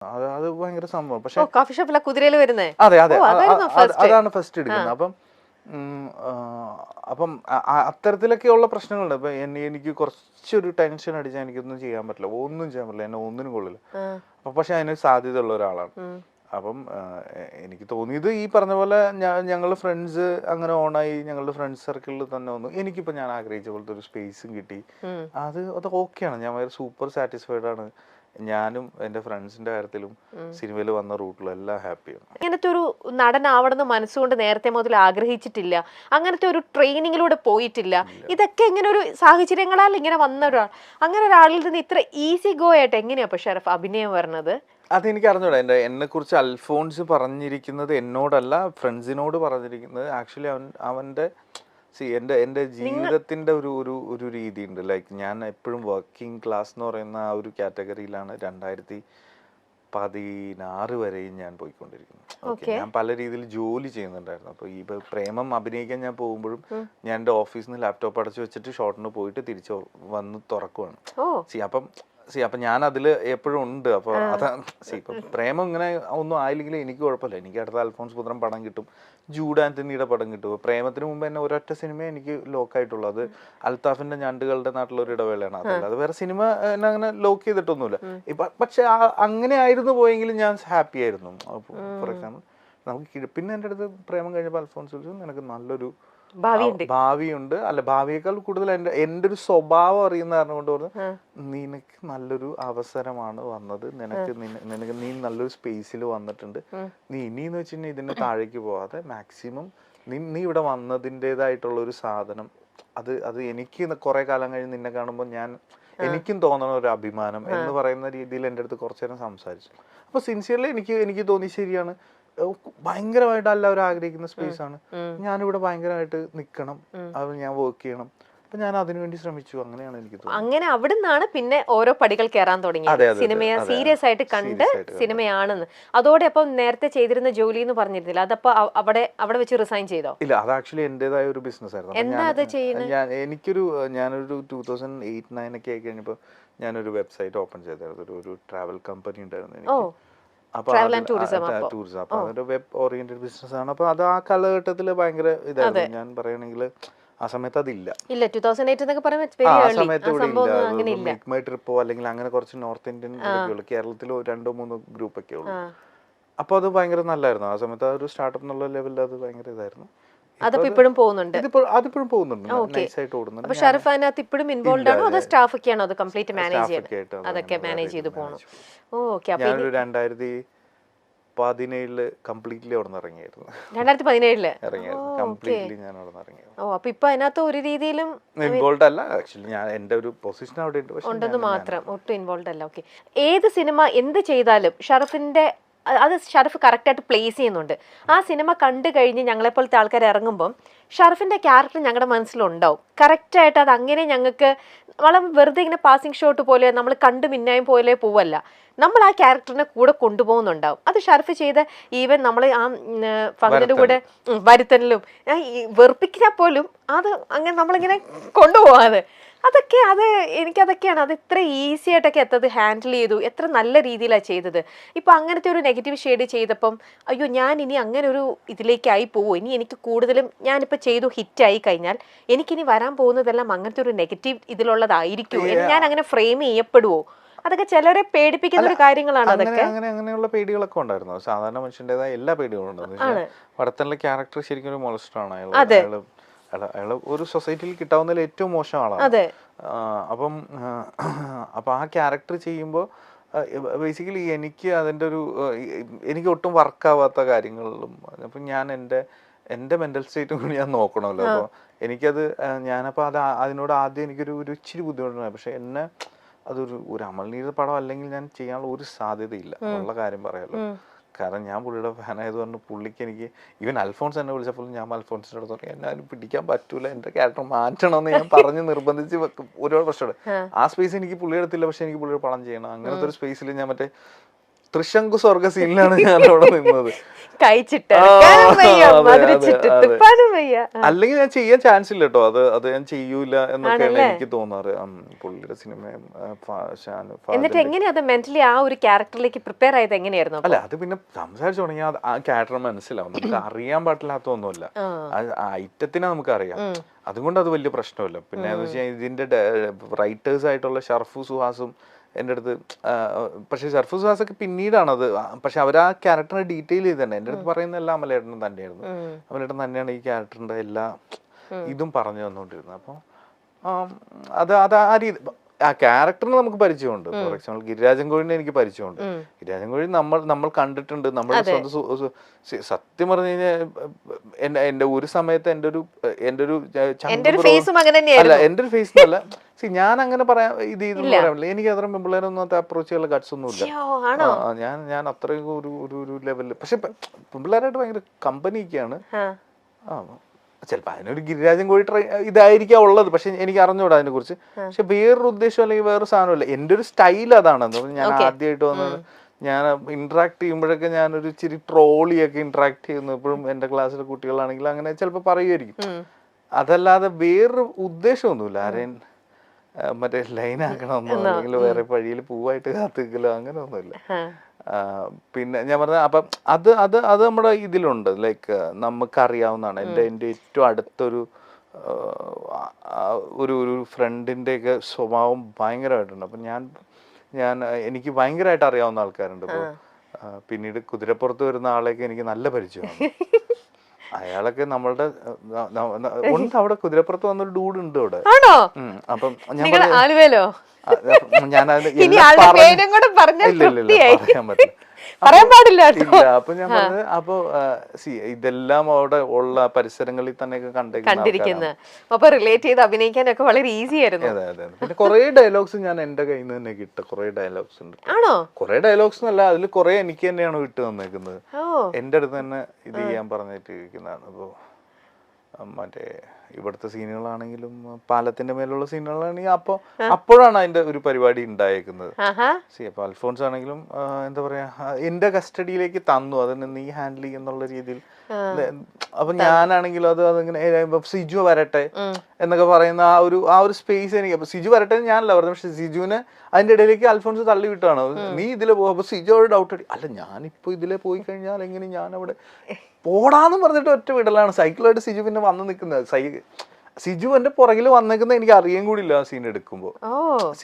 അത് ഭയങ്കര സംഭവം. പക്ഷെ കോഫി ഷോപ്പിലെ കുതിരയിൽ വരുന്നേ. അതെ അതെ അതാണ് ഫസ്റ്റ് എടുക്കുന്നത്. അപ്പം അത്തരത്തിലൊക്കെയുള്ള പ്രശ്നങ്ങളുണ്ട്. ഇപ്പൊ എനിക്ക് കുറച്ചൊരു ടെൻഷൻ അടിച്ചാൽ എനിക്കൊന്നും ചെയ്യാൻ പറ്റില്ല, ഒന്നും ചെയ്യാൻ പറ്റില്ല, എന്നെ ഒന്നിനും കൊള്ളില്ല. അപ്പൊ പക്ഷെ അതിന് സാധ്യത ഉള്ള ഒരാളാണ്. അപ്പം എനിക്ക് തോന്നിയത് ഈ പറഞ്ഞ പോലെ ഞങ്ങൾ ഫ്രണ്ട്സ് അങ്ങനെ ഓണായി, ഞങ്ങളുടെ ഫ്രണ്ട്സ് സർക്കിളിൽ തന്നെ വന്നു. എനിക്കിപ്പോൾ ഞാൻ ആഗ്രഹിച്ച പോലത്തെ ഒരു സ്പേസും കിട്ടി. അത് ഓക്കെയാണ്. ഞാൻ വളരെ സൂപ്പർ സാറ്റിസ്ഫൈഡ് ആണ്. ഞാനും എൻ്റെ ഫ്രണ്ട്സിന്റെ കാര്യത്തിലും സിനിമയിൽ വന്ന റൂട്ടിലും എല്ലാം ഹാപ്പിയാണ്. ഇങ്ങനത്തെ ഒരു നടനാവണമെന്ന് മനസ്സുകൊണ്ട് നേരത്തെ മുതൽ ആഗ്രഹിച്ചിട്ടില്ല, അങ്ങനത്തെ ഒരു ട്രെയിനിങ്ങിലൂടെ പോയിട്ടില്ല. ഇതൊക്കെ ഇങ്ങനെ ഒരു സാഹചര്യങ്ങളാൽ ഇങ്ങനെ വന്ന ഒരാൾ, അങ്ങനെ ഒരാളിൽ നിന്ന് ഇത്ര ഈസി ഗോ ആയിട്ട് എങ്ങനെയാ ഇപ്പൊ ഷറഫ് അഭിനയം വരുന്നത്? അതെനിക്ക് അറിഞ്ഞൂടാ. എന്നെ കുറിച്ച് അൽഫോൺസ് പറഞ്ഞിരിക്കുന്നത് എന്നോടല്ല, ഫ്രണ്ട്സിനോട് പറഞ്ഞിരിക്കുന്നത്. ആക്ച്വലി അവന്റെ എൻ്റെ ജീവിതത്തിന്റെ ഒരു ഒരു ഒരു രീതി ഉണ്ട്. ലൈക്ക് ഞാൻ എപ്പോഴും വർക്കിംഗ് ക്ലാസ് എന്ന് പറയുന്ന ആ ഒരു കാറ്റഗറിയിലാണ് 2016 വരെയും ഞാൻ പോയിക്കൊണ്ടിരിക്കുന്നത്. ഓക്കെ, ഞാൻ പല രീതിയിൽ ജോലി ചെയ്യുന്നുണ്ടായിരുന്നു. അപ്പോൾ ഈ പ്രേമം അഭിനയിക്കാൻ ഞാൻ പോകുമ്പോഴും ഞാൻ എൻ്റെ ഓഫീസിൽ നിന്ന് ലാപ്ടോപ്പ് അടച്ചു വെച്ചിട്ട് ഷോട്ടിന് പോയിട്ട് തിരിച്ചു വന്ന് തുറക്കുവാണ്. അപ്പം ഞാൻ അതിൽ എപ്പോഴും ഉണ്ട്. അപ്പോൾ അതാ ഇപ്പം പ്രേമം ഇങ്ങനെ ഒന്നും ആയില്ലെങ്കിൽ എനിക്ക് കുഴപ്പമില്ല. എനിക്ക് അടുത്ത അൽഫോൺസ് പുത്രൻ പടം കിട്ടും, ജൂഡ് ആന്റണിയുടെ പടം കിട്ടും. പ്രേമത്തിന് മുമ്പ് തന്നെ ഒരൊറ്റ സിനിമ എനിക്ക് ലോക്കായിട്ടുള്ളൂ. അത് അൽത്താഫിന്റെ ഞണ്ടുകളുടെ നാട്ടിലൊരു ഇടവേളയാണ്. അതല്ല, അത് വേറെ സിനിമ എന്നെ അങ്ങനെ ലോക്ക് ചെയ്തിട്ടൊന്നുമില്ല. പക്ഷെ അങ്ങനെ ആയിരുന്നു പോയെങ്കിലും ഞാൻ ഹാപ്പി ആയിരുന്നു. ഫോർ എക്സാമ്പിൾ നമുക്ക് പിന്നെ എൻ്റെ അടുത്ത് പ്രേമം കഴിഞ്ഞപ്പോൾ അൽഫോൺസ് വിളിച്ചു, നിനക്ക് നല്ലൊരു ഭാവിയുണ്ട്. അല്ല, ഭാവിയേക്കാൾ കൂടുതൽ എൻ്റെ ഒരു സ്വഭാവം അറിയുന്ന കാരണം കൊണ്ട് പറഞ്ഞു, നിനക്ക് നല്ലൊരു അവസരമാണ് വന്നത്, നിനക്ക് നീ നല്ലൊരു സ്പേസിൽ വന്നിട്ടുണ്ട്. നീ ഇനിയെന്ന് വെച്ചിട്ടുണ്ടെങ്കിൽ ഇതിന്റെ താഴേക്ക് പോവാതെ മാക്സിമം നീ ഇവിടെ വന്നതിൻ്റെതായിട്ടുള്ള ഒരു സാധനം, അത് എനിക്ക് കുറെ കാലം കഴിഞ്ഞ് നിന്നെ കാണുമ്പോൾ എനിക്കും തോന്നണ ഒരു അഭിമാനം എന്ന് പറയുന്ന രീതിയിൽ എൻ്റെ അടുത്ത് കുറച്ചു നേരം സംസാരിച്ചു. അപ്പൊ സിൻസിയർലി എനിക്ക് തോന്നി ശരിയാണ്, ഭയങ്കരമായിട്ട് എല്ലാവരും ആഗ്രഹിക്കുന്ന സ്പേസ് ആണ്. ഞാനിവിടെ ഭയങ്കരമായിട്ട് നിൽക്കണം, അത് ഞാൻ വർക്ക് ചെയ്യണം. അപ്പൊ ഞാൻ അതിനുവേണ്ടി ശ്രമിച്ചു. അങ്ങനെയാണ് എനിക്ക് തോന്നുന്നത്. അങ്ങനെ അവിടെ നിന്നാണ് പിന്നെ ഓരോ പടികൾ കയറാൻ തുടങ്ങിയത്. സിനിമയെ സീരിയസ് ആയിട്ട് കണ്ട് സിനിമയാണെന്ന്. അതോടെ അപ്പം നേരത്തെ ചെയ്തിരുന്ന ജോലി എന്ന് പറഞ്ഞിരുന്നില്ല, അതപ്പോ അവിടെ വെച്ച് റിസൈൻ ചെയ്തോ? ഇല്ല, അത് ആക്ച്വലി എന്റേതായ ഒരു ബിസിനസ് ആയിരുന്നു. ഞാനൊരു 2008-9 ഒക്കെ ആയി കഴിഞ്ഞപ്പോ ഞാനൊരു വെബ്സൈറ്റ് ഓപ്പൺ ചെയ്തായിരുന്നു. ഒരു ട്രാവൽ കമ്പനി ഉണ്ടായിരുന്നു എനിക്ക്. ടൂറിസം. അപ്പൊ അതൊരു വെബ് ഓറിയന്റഡ് ബിസിനസ് ആണ്. അപ്പൊ അത് ആ കാലഘട്ടത്തിൽ ഭയങ്കര ഇതായിരുന്നു. ഞാൻ പറയണെങ്കിൽ ആ സമയത്ത് അതില്ല. ആ സമയത്ത് ഇവിടെ ഇല്ല. മേക്ക് മൈ ട്രിപ്പോ അല്ലെങ്കിൽ അങ്ങനെ കുറച്ച് നോർത്ത് ഇന്ത്യൻ കേരളത്തിൽ 2-3 ഗ്രൂപ്പ് ഒക്കെ ഉള്ളു. അപ്പൊ അത് ഭയങ്കര നല്ലായിരുന്നു ആ സമയത്ത്. ആ ഒരു സ്റ്റാർട്ടപ്പ് എന്നുള്ള ലെവലിൽ അത് ഭയങ്കര ഇതായിരുന്നു. അതിപ്പോഴും പോകുന്നുണ്ട്. അതിപ്പോഴും പോകുന്നുണ്ട്, നൈസായിട്ട് ഓടുന്നുണ്ട്. അപ്പൊ ഷറഫ് അതിനകത്ത് ഇപ്പോഴും ഇൻവോൾവ് ആണോ അതോ സ്റ്റാഫ് ഒക്കെയാണോ അത് കംപ്ലീറ്റ് മാനേജ് ചെയ്ത് അതൊക്കെ മാനേജ് ചെയ്ത് പോകണം? ഞാനൊരു 2017 കംപ്ലീറ്റ്ലി അവിടെ നിന്ന് ഇറങ്ങിയായിരുന്നു. 2017 കംപ്ലീറ്റ്ലി ഞാൻ അവിടെ നിന്ന് ഇറങ്ങിയത്. അപ്പൊ ഇപ്പൊ അതിനകത്ത് ഒരു രീതിയിലും ഇൻവോൾവ് അല്ല. ആക്ച്വലി ഞാൻ എൻ്റെ ഒരു പൊസിഷൻ അവിടെ ഉണ്ടെന്ന് മാത്രം, ഒട്ടും ഇൻവോൾവ് അല്ല. ഓക്കെ, ഏത് സിനിമ എന്ത് ചെയ്താലും ഷറഫിന്റെ അത് ഷറഫ് കറക്റ്റായിട്ട് പ്ലേസ് ചെയ്യുന്നുണ്ട്. ആ സിനിമ കണ്ടു കഴിഞ്ഞ് ഞങ്ങളെപ്പോലത്തെ ആൾക്കാർ ഇറങ്ങുമ്പം ഷറഫിന്റെ ക്യാരക്ടർ ഞങ്ങളുടെ മനസ്സിലുണ്ടാവും കറക്റ്റായിട്ട്. അത് അങ്ങനെ ഞങ്ങൾക്ക് വളരെ വെറുതെ ഇങ്ങനെ പാസിംഗ് ഷോട്ട് പോലെ നമ്മൾ കണ്ടു മിന്നായും പോലെ പോവല്ല, നമ്മൾ ആ ക്യാരക്ടറിനെ കൂടെ കൊണ്ടുപോകുന്നുണ്ടാവും. അത് ഷറഫ് ചെയ്ത ഈവൻ നമ്മൾ ആ ഫഹദിന്റെ കൂടെ വരുത്തലിലും വെറുപ്പിക്കാൻ പോലും അത് അങ്ങനെ നമ്മളിങ്ങനെ കൊണ്ടുപോകാതെ എനിക്കതൊക്കെയാണ്. അത് ഇത്ര ഈസി ആയിട്ടൊക്കെ എത്തത് ഹാൻഡിൽ ചെയ്തു, എത്ര നല്ല രീതിയിലാണ് ചെയ്തത്. ഇപ്പം അങ്ങനത്തെ ഒരു നെഗറ്റീവ് ഷെയ്ഡ് ചെയ്തപ്പം അയ്യോ ഞാൻ ഇനി അങ്ങനെ ഒരു ഇതിലേക്കായി പോകും, ഇനി എനിക്ക് കൂടുതലും ഞാനിപ്പോൾ ചെയ്തു ഹിറ്റായി കഴിഞ്ഞാൽ എനിക്കിനി വരാൻ പോകുന്നതെല്ലാം അങ്ങനത്തെ ഒരു നെഗറ്റീവ് ഇതിലുള്ളതായിരിക്കും, ഞാൻ അങ്ങനെ ഫ്രെയിം ചെയ്യപ്പെടുവോ? അതൊക്കെ ചിലരെ പേടിപ്പിക്കുന്ന ഒരു കാര്യങ്ങളാണ്. അതൊക്കെ അങ്ങനെയുള്ള പേടികളൊക്കെ ഉണ്ടായിരുന്നു. സാധാരണ മനുഷ്യൻ്റെതായ എല്ലാ പേടികളും ഉണ്ടായിരുന്നു. വടത്തനിലെ ക്യാരക്ടർ ശരിക്കും ഒരു മോളസ്റ്ററാണ്. അയാൾ ഒരു സൊസൈറ്റിയിൽ കിട്ടാവുന്നതിൽ ഏറ്റവും മോശം ആളാണ്. അപ്പം ആ ക്യാരക്ടർ ചെയ്യുമ്പോൾ ബേസിക്കലി എനിക്ക് അതിൻ്റെ എനിക്ക് ഒട്ടും വർക്കാവാത്ത കാര്യങ്ങളിലും അപ്പം ഞാൻ എൻ്റെ മെൻ്റൽ സ്റ്റേറ്റും കൂടി ഞാൻ നോക്കണമല്ലോ. അപ്പോൾ എനിക്കത് ഞാനപ്പോൾ അതിനോട് ആദ്യം എനിക്കൊരു ഇച്ചിരി ബുദ്ധിമുട്ടുണ്ടായി. പക്ഷെ എന്നെ ഒരു അമൽനീര പടം അല്ലെങ്കിൽ ഞാൻ ചെയ്യാനുള്ള ഒരു സാധ്യതയില്ല ഉള്ള കാര്യം പറയാമല്ലോ. കാരണം ഞാൻ പുള്ളിയുടെ ഫാനായതുകൊണ്ട് പുള്ളിക്ക് എനിക്ക് ഈവൻ അൽഫോൺസ് എന്നെ വിളിച്ചപ്പോൾ ഞാൻ അൽഫോൺസിൻ്റെ അടുത്ത് പറഞ്ഞു എന്നാലും പിടിക്കാൻ പറ്റൂല, എൻ്റെ ക്യാരക്ടർ മാറ്റണമെന്ന് ഞാൻ പറഞ്ഞ് നിർബന്ധിച്ച് ഒരുപാട് പ്രശ്നമുണ്ട്. ആ സ്പേസ് എനിക്ക് പുള്ളിയുടെ അടുത്തില്ല, പക്ഷെ എനിക്ക് പുള്ളിയുടെ പടം ചെയ്യണം. അങ്ങനത്തെ ഒരു സ്പേസിൽ ഞാൻ തൃശങ്കു സ്വർഗ സീനിലാണ് ഞാൻ അവിടെ നിന്നത്. കഴിച്ചിട്ട് അല്ലെങ്കിൽ ഞാൻ ചെയ്യാൻ ചാൻസ് ഇല്ല കേട്ടോ. അത് ഞാൻ ചെയ്യൂല എന്നൊക്കെയാണ് എനിക്ക് തോന്നാറ്. പുള്ളിയുടെ സിനിമയും എന്നിട്ട് എങ്ങനെയാ അത് മെന്റലി ആ ഒരു ക്യാരക്ടറിലേക്ക് പ്രിപ്പയർ ആയത് എങ്ങനെയായിരുന്നു? അല്ല, അത് പിന്നെ സംസാരിച്ചു തുടങ്ങിയാൽ ആ ക്യാരക്ടർ മനസ്സിലാവും. നമുക്ക് അറിയാൻ പാടില്ലാത്തൊന്നുമില്ല, ആ ഐറ്റത്തിനെ നമുക്ക് അറിയാം. അതുകൊണ്ട് അത് വലിയ പ്രശ്നമില്ല. പിന്നെ എന്ന് വെച്ചാൽ ഇതിന്റെ റൈറ്റേഴ്സ് ആയിട്ടുള്ള ഷർഫു സുഹാസും എൻ്റെ അടുത്ത്, പക്ഷെ ഷർഫു സുഹാസൊക്കെ പിന്നീടാണ് അത്, പക്ഷെ അവർ ആ ക്യാരക്ടറിനെ ഡീറ്റെയിൽ ചെയ്ത് തന്നെ എൻ്റെ അടുത്ത് പറയുന്ന എല്ലാം അമലേട്ടനും തന്നെയായിരുന്നു. അമലേട്ടൻ തന്നെയാണ് ഈ ക്യാരക്ടറിന്റെ എല്ലാ ഇതും പറഞ്ഞു തന്നുകൊണ്ടിരുന്നത്. അപ്പോൾ അത് അത് ആ രീതി ആ ക്യാരക്ടറിന് നമുക്ക് പരിചയമുണ്ട്. ഫോർ എക്സാമ്പിൾ ഗിരിരാജൻ കോഴിനെ എനിക്ക് പരിചയമുണ്ട്. ഗിരിരാജൻ കോഴി നമ്മൾ കണ്ടിട്ടുണ്ട്. നമ്മുടെ സ്വന്തം സത്യം പറഞ്ഞു കഴിഞ്ഞാൽ എന്റെ ഒരു സമയത്ത് എന്റെ ഒരു അല്ല, എന്റെ ഒരു ഫേസ് അല്ല, ഞാൻ അങ്ങനെ പറയാൻ ഇത് ചെയ്തെന്ന് പറയാൻ പറ്റില്ല. എനിക്ക് അത്ര പെമ്പിള്ളേരൊന്നും അപ്രോച്ച് ചെയ്യാനുള്ള ഗട്സ് ഒന്നും ഇല്ല. ഞാൻ അത്രയും ഒരു ലെവലിൽ, പക്ഷെ പെമ്പിള്ളേരായിട്ട് ഭയങ്കര കമ്പനിയൊക്കെയാണ്. ചിലപ്പോൾ അതിനൊരു ഗിരിരാജൻ കോഴി ഇതായിരിക്കാം ഉള്ളത്, പക്ഷെ എനിക്ക് അറിഞ്ഞൂടാ അതിനെ കുറിച്ച്. പക്ഷെ വേറൊരു ഉദ്ദേശം അല്ലെങ്കിൽ വേറൊരു സാധനമില്ല. എൻ്റെ ഒരു സ്റ്റൈൽ അതാണ്. ഞാൻ ആദ്യമായിട്ട് വന്നത്, ഞാൻ ഇന്ററാക്ട് ചെയ്യുമ്പോഴൊക്കെ ഞാനൊരു ഇച്ചിരി ട്രോളിയൊക്കെ ഇന്ററാക്ട് ചെയ്യുന്നു. എപ്പോഴും എൻ്റെ ക്ലാസ്സിലെ കുട്ടികളാണെങ്കിൽ അങ്ങനെ ചിലപ്പോൾ പറയുമായിരിക്കും. അതല്ലാതെ വേറൊരു ഉദ്ദേശമൊന്നുമില്ല. ആരെയും മറ്റേ ലൈനാക്കണമെന്നോ അല്ലെങ്കിൽ വേറെ വഴിയിൽ പൂവായിട്ട് കാത്തിക്കലോ അങ്ങനെ ഒന്നുമില്ല. പിന്നെ ഞാൻ പറഞ്ഞ അപ്പം അത് നമ്മുടെ ഇതിലുണ്ട്. ലൈക്ക് നമുക്കറിയാവുന്നതാണ്. എൻ്റെ ഏറ്റവും അടുത്തൊരു ഒരു ഫ്രണ്ടിൻ്റെ ഒക്കെ സ്വഭാവം ഭയങ്കരമായിട്ടുണ്ട്. അപ്പം ഞാൻ എനിക്ക് ഭയങ്കരമായിട്ട് അറിയാവുന്ന ആൾക്കാരുണ്ട്. ഇപ്പോൾ പിന്നീട് കുതിരപ്പുറത്ത് വരുന്ന ആളെയൊക്കെ എനിക്ക് നല്ല പരിചയമാണ്. അയാളൊക്കെ നമ്മളുടെ അവിടെ കുതിരപ്പുറത്ത് വന്നൊരു ഡൂഡ് ഉണ്ട് അവിടെ. അപ്പം പറയാൻ പാടില്ല. അപ്പൊ ഞാൻ പറഞ്ഞത്, അപ്പൊ ഇതെല്ലാം അവിടെ ഉള്ള പരിസരങ്ങളിൽ തന്നെയൊക്കെ കണ്ടിരിക്കുന്നത്. അപ്പൊ റിലേറ്റ് ചെയ്ത് അഭിനയിക്കാനൊക്കെ വളരെ ഈസി ആയിരുന്നു. അതെ അതെ. പിന്നെ കുറെ ഡയലോഗ്സ് ഞാൻ എന്റെ കയ്യിൽ നിന്ന് തന്നെ കിട്ടും. കുറെ ഡയലോഗ്സ് ഉണ്ട്. കുറെ ഡയലോഗ്സ് എന്നല്ല, അതിൽ കുറെ എനിക്ക് തന്നെയാണ് വിട്ടു തന്നേക്കുന്നത്. എന്റെ അടുത്ത് തന്നെ ഇത് ചെയ്യാൻ പറഞ്ഞിട്ട് ഇരിക്കുന്നതാണ്. അപ്പൊ മറ്റേ ഇവിടുത്തെ സീനുകളാണെങ്കിലും പാലത്തിന്റെ മേലുള്ള സീനുകളാണെങ്കിലും അപ്പോഴാണ് അതിന്റെ ഒരു പരിപാടി ഉണ്ടായേക്കുന്നത്. അപ്പൊ അൽഫോൺസ് ആണെങ്കിലും എന്താ പറയാ, എന്റെ കസ്റ്റഡിയിലേക്ക് തന്നു, അതിന് നീ ഹാൻഡിൽ ചെയ്യുന്നുള്ള രീതിയിൽ. അപ്പൊ ഞാനാണെങ്കിലും അതിങ്ങനെ സിജു വരട്ടെ എന്നൊക്കെ പറയുന്ന ആ ഒരു സ്പേസ് എനിക്ക്. അപ്പൊ സിജു വരട്ടെ ഞാനല്ല പറഞ്ഞത്, പക്ഷെ സിജുവിനെ അതിന്റെ ഇടയിലേക്ക് അൽഫോൺസ് തള്ളി വിട്ടാണ്. നീ ഇതിലെ പോകും. അപ്പൊ സിജു ഒരു ഡൗട്ട് അടി, അല്ല ഞാനിപ്പോ ഇതിലെ പോയി കഴിഞ്ഞാൽ എങ്ങനെ ഞാൻ അവിടെ പോടാന്ന് പറഞ്ഞിട്ട് ഒറ്റ വിടലാണ്. സൈക്കിളായിട്ട് സിജു പിന്നെ വന്ന് നിൽക്കുന്നത്. സിജു എന്റെ പുറകിൽ വന്നേക്കുന്നത് എനിക്ക് അറിയാൻ കൂടിയില്ല ആ സീൻ എടുക്കുമ്പോ.